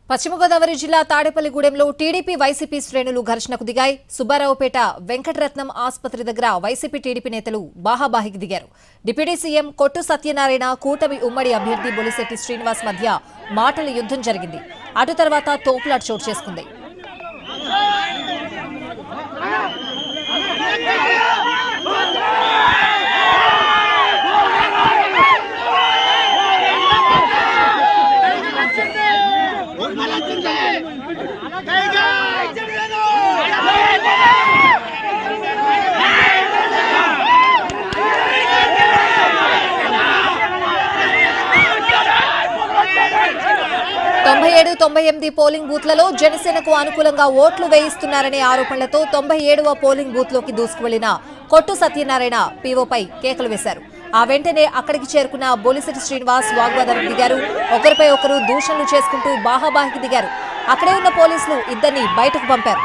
పశ్చిమ గోదావరి జిల్లా తాడేపల్లిగూడెంలో TDP YCP శ్రేణులు ఘర్షణకు దిగాయి. సుబ్బారావుపేట వెంకటరత్నం ఆసుపత్రి దగ్గర వైసీపీ టీడీపీ నేతలు బాహాబాహికి దిగారు. డిప్యూటీ సీఎం కొట్టు సత్యనారాయణ, కూటమి ఉమ్మడి అభ్యర్థి బొలిశెట్టి శ్రీనివాస్ మధ్య మాటల యుద్ధం జరిగింది. అటు తర్వాత తోపులాట చోటు చేసుకుంది. తొంభై 97 పోలింగ్ బూత్లలో జనసేనకు అనుకూలంగా ఓట్లు వేయిస్తున్నారనే ఆరోపణలతో 97వ పోలింగ్ బూత్లోకి దూసుకువెళ్లిన కొట్టు సత్యనారాయణ పీఓపై కేకలు వేశారు. ఆ వెంటనే అక్కడికి చేరుకున్న బొలిశెట్టి శ్రీనివాస్ వాగ్వాదానికి దిగారు. ఒకరిపై ఒకరు దూషణలు చేసుకుంటూ బాహాబాహికి దిగారు. అక్కడే ఉన్న పోలీసులు ఇద్దరిని బయటకు పంపారు.